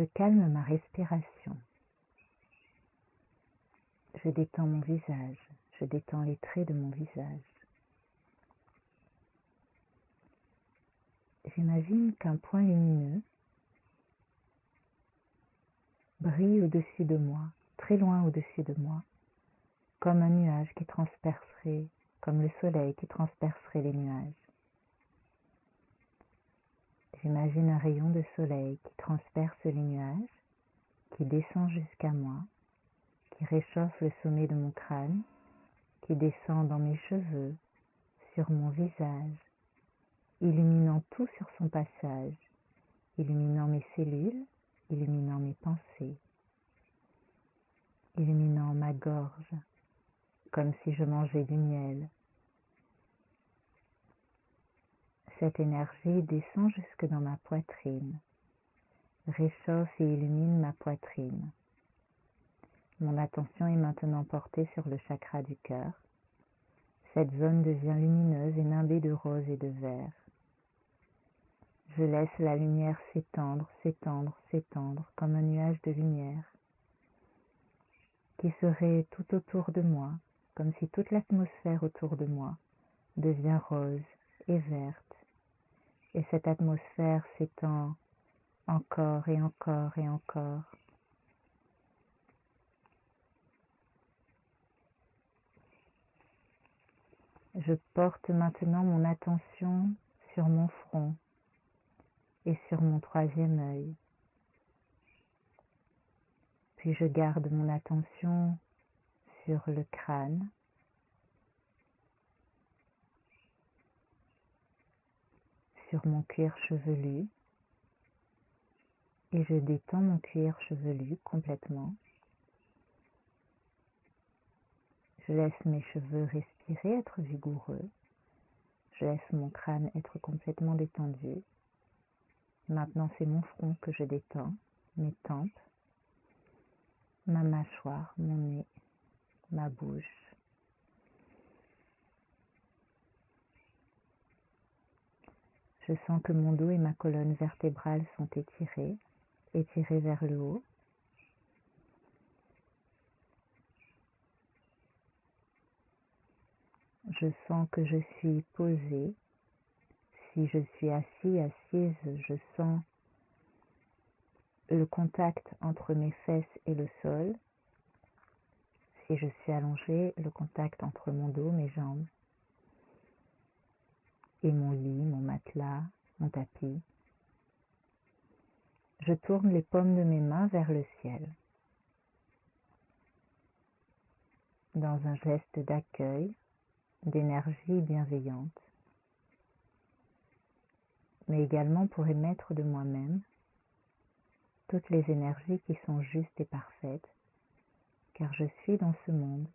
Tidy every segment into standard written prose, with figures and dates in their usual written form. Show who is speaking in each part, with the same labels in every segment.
Speaker 1: Je calme ma respiration. Je détends mon visage. Je détends les traits de mon visage. J'imagine qu'un point lumineux brille au-dessus de moi, très loin au-dessus de moi, comme un nuage qui transpercerait, comme le soleil qui transpercerait les nuages. J'imagine un rayon de soleil qui transperce les nuages, qui descend jusqu'à moi, qui réchauffe le sommet de mon crâne, qui descend dans mes cheveux, sur mon visage, illuminant tout sur son passage, illuminant mes cellules, illuminant mes pensées, illuminant ma gorge, comme si je mangeais du miel. Cette énergie descend jusque dans ma poitrine, réchauffe et illumine ma poitrine. Mon attention est maintenant portée sur le chakra du cœur. Cette zone devient lumineuse et nimbée de rose et de vert. Je laisse la lumière s'étendre, s'étendre, s'étendre comme un nuage de lumière qui serait tout autour de moi, comme si toute l'atmosphère autour de moi devient rose et verte. Et cette atmosphère s'étend encore et encore et encore. Je porte maintenant mon attention sur mon front et sur mon troisième œil. Puis je garde mon attention sur le crâne, sur mon cuir chevelu, et je détends mon cuir chevelu complètement. Je laisse mes cheveux respirer, être vigoureux. Je laisse mon crâne être complètement détendu. Maintenant, c'est mon front que je détends, mes tempes, ma mâchoire, mon nez, ma bouche. Je sens que mon dos et ma colonne vertébrale sont étirés vers le haut. Je sens que je suis posée. Si je suis assis, assise, je sens le contact entre mes fesses et le sol. Si je suis allongée, le contact entre mon dos, mes jambes et mon lit, mon matelas, mon tapis. Je tourne les paumes de mes mains vers le ciel, dans un geste d'accueil, d'énergie bienveillante, mais également pour émettre de moi-même toutes les énergies qui sont justes et parfaites, car je suis dans ce monde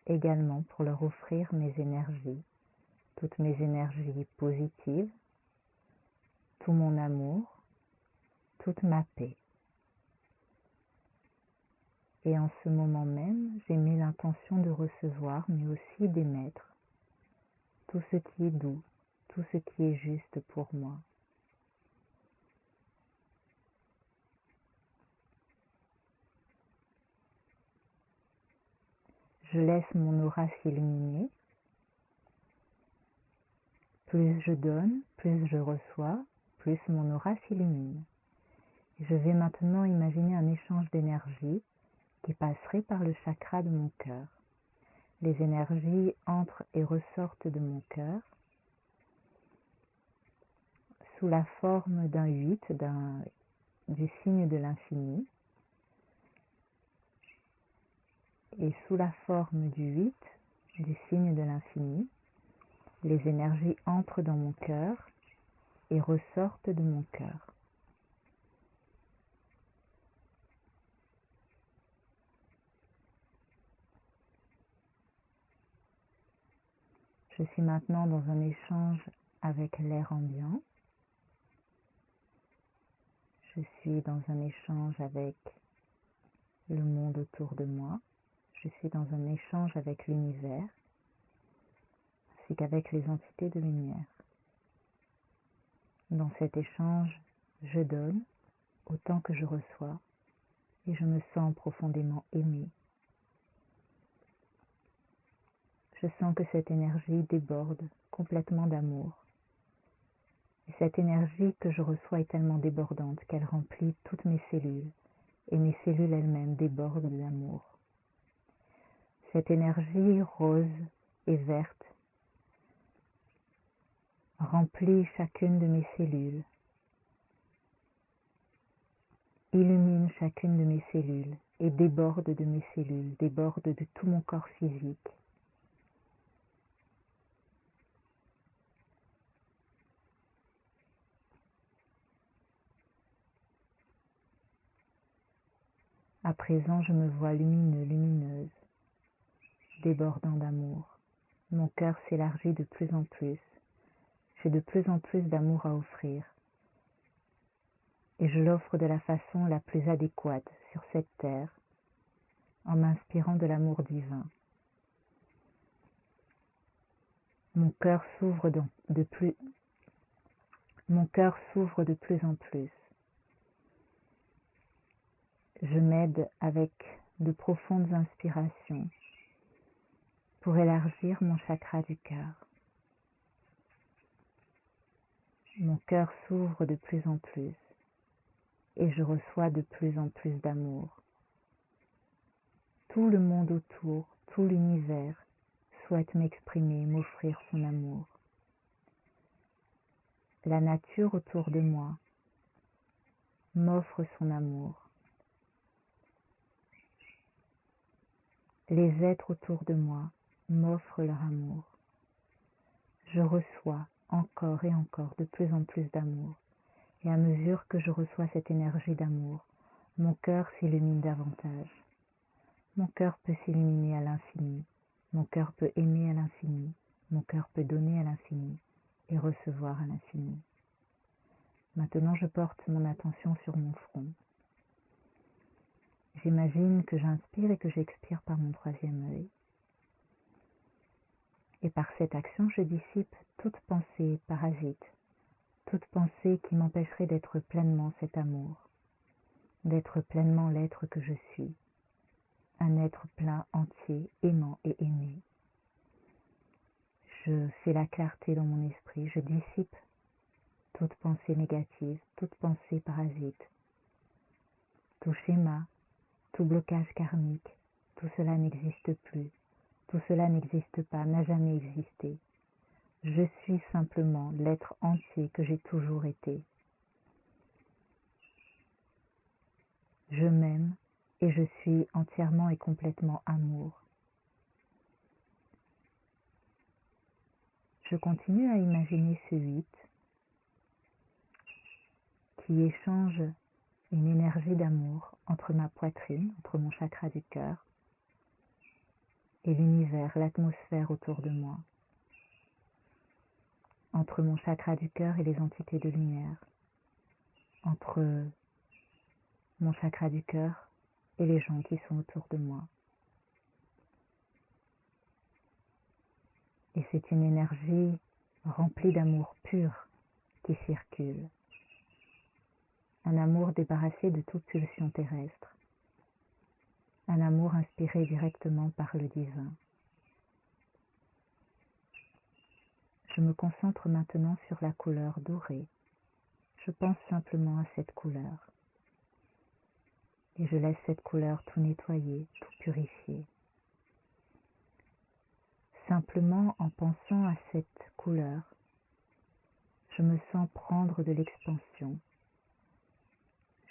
Speaker 1: également pour leur offrir mes énergies, toutes mes énergies positives, tout mon amour, toute ma paix. Et en ce moment même, j'ai mis l'intention de recevoir, mais aussi d'émettre tout ce qui est doux, tout ce qui est juste pour moi. Je laisse mon aura s'illuminer. Plus je donne, plus je reçois, plus mon aura s'illumine. Je vais maintenant imaginer un échange d'énergie qui passerait par le chakra de mon cœur. Les énergies entrent et ressortent de mon cœur sous la forme d'un 8, du signe de l'infini, et sous la forme du 8, du signe de l'infini, les énergies entrent dans mon cœur et ressortent de mon cœur. Je suis maintenant dans un échange avec l'air ambiant. Je suis dans un échange avec le monde autour de moi. Je suis dans un échange avec l'univers, ainsi qu'avec les entités de lumière. Dans cet échange, je donne autant que je reçois et je me sens profondément aimée. Je sens que cette énergie déborde complètement d'amour. Et cette énergie que je reçois est tellement débordante qu'elle remplit toutes mes cellules et mes cellules elles-mêmes débordent d'amour. Cette énergie rose et verte remplit chacune de mes cellules, illumine chacune de mes cellules et déborde de mes cellules, déborde de tout mon corps physique. À présent, je me vois lumineux, lumineuse, débordant d'amour. Mon cœur s'élargit de plus en plus. J'ai de plus en plus d'amour à offrir. Et je l'offre de la façon la plus adéquate sur cette terre, en m'inspirant de l'amour divin. Mon cœur s'ouvre de plus en plus. Je m'aide avec de profondes inspirations pour élargir mon chakra du cœur. Mon cœur s'ouvre de plus en plus et je reçois de plus en plus d'amour. Tout le monde autour, tout l'univers souhaite m'exprimer, m'offrir son amour. La nature autour de moi m'offre son amour. Les êtres autour de moi m'offrent leur amour. Je reçois encore et encore de plus en plus d'amour. Et à mesure que je reçois cette énergie d'amour, mon cœur s'illumine davantage. Mon cœur peut s'illuminer à l'infini. Mon cœur peut aimer à l'infini. Mon cœur peut donner à l'infini et recevoir à l'infini. Maintenant, je porte mon attention sur mon front. J'imagine que j'inspire et que j'expire par mon troisième œil. Et par cette action, je dissipe toute pensée parasite, toute pensée qui m'empêcherait d'être pleinement cet amour, d'être pleinement l'être que je suis, un être plein, entier, aimant et aimé. Je fais la clarté dans mon esprit, je dissipe toute pensée négative, toute pensée parasite, tout schéma, tout blocage karmique, tout cela n'existe plus, tout cela n'existe pas, n'a jamais existé. Je suis simplement l'être entier que j'ai toujours été. Je m'aime et je suis entièrement et complètement amour. Je continue à imaginer ce 8 qui échange une énergie d'amour entre ma poitrine, entre mon chakra du cœur, et l'univers, l'atmosphère autour de moi, entre mon chakra du cœur et les entités de lumière, entre mon chakra du cœur et les gens qui sont autour de moi. Et c'est une énergie remplie d'amour pur qui circule. Un amour débarrassé de toute pulsion terrestre. Un amour inspiré directement par le divin. Je me concentre maintenant sur la couleur dorée. Je pense simplement à cette couleur. Et je laisse cette couleur tout nettoyer, tout purifier. Simplement en pensant à cette couleur, je me sens prendre de l'expansion.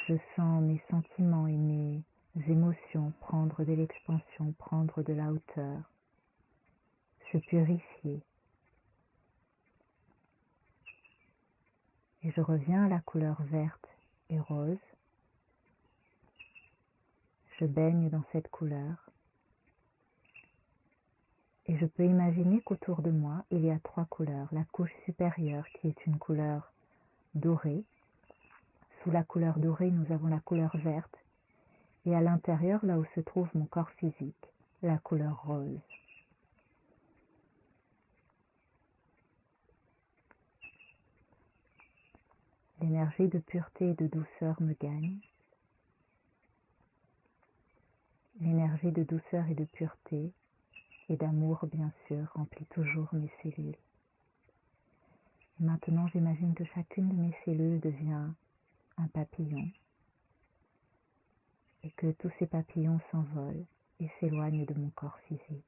Speaker 1: Je sens mes sentiments et mes émotions prendre de l'expansion, prendre de la hauteur, se purifier. Et je reviens à la couleur verte et rose. Je baigne dans cette couleur. Et je peux imaginer qu'autour de moi, il y a 3 couleurs. La couche supérieure qui est une couleur dorée. Sous la couleur dorée, nous avons la couleur verte. Et à l'intérieur, là où se trouve mon corps physique, la couleur rose. L'énergie de pureté et de douceur me gagne. L'énergie de douceur et de pureté et d'amour, bien sûr, remplit toujours mes cellules. Et maintenant, j'imagine que chacune de mes cellules devient un papillon et que tous ces papillons s'envolent et s'éloignent de mon corps physique.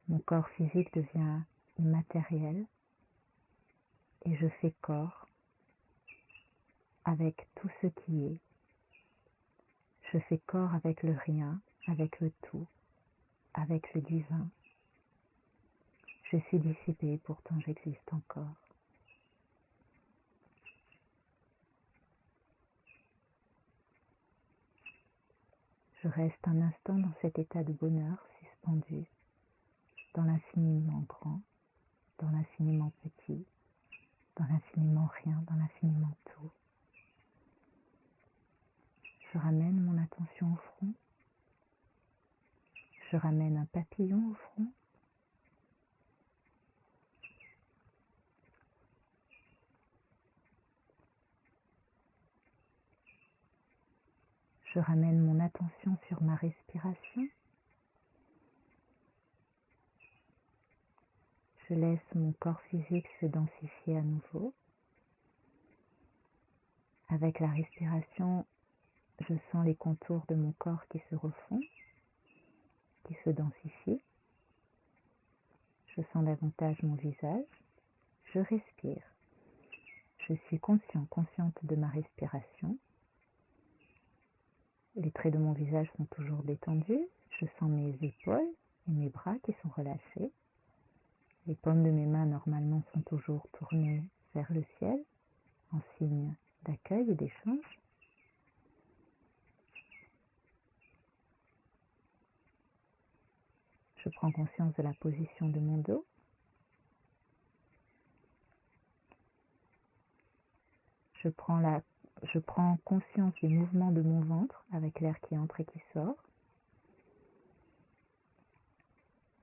Speaker 1: Mon corps physique devient immatériel et je fais corps avec tout ce qui est. Je fais corps avec le rien, avec le tout, avec le divin. Je suis dissipée, pourtant j'existe encore. Je reste un instant dans cet état de bonheur suspendu, dans l'infiniment grand, dans l'infiniment petit, dans l'infiniment rien, dans l'infiniment tout. Je ramène mon attention au front. Je ramène un papillon au front. Je ramène mon attention sur ma respiration. Je laisse mon corps physique se densifier à nouveau. Avec la respiration, je sens les contours de mon corps qui se refont, qui se densifient. Je sens davantage mon visage. Je respire. Je suis consciente de ma respiration. Les traits de mon visage sont toujours détendus. Je sens mes épaules et mes bras qui sont relâchés. Les paumes de mes mains normalement sont toujours tournées vers le ciel en signe d'accueil et d'échange. Je prends conscience de la position de mon dos. Je prends conscience des mouvements de mon ventre avec l'air qui entre et qui sort.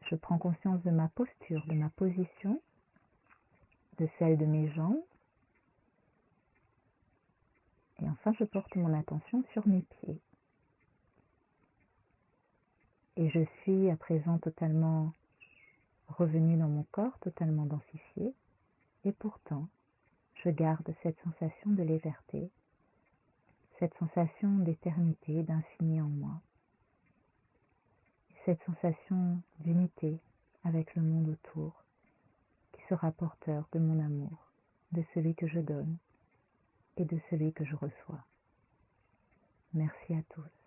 Speaker 1: Je prends conscience de ma posture, de ma position, de celle de mes jambes. Et enfin, je porte mon attention sur mes pieds. Et je suis à présent totalement revenue dans mon corps, totalement densifiée. Et pourtant, je garde cette sensation de légèreté, cette sensation d'éternité, d'infini en moi. Cette sensation d'unité avec le monde autour, qui sera porteur de mon amour, de celui que je donne et de celui que je reçois. Merci à tous.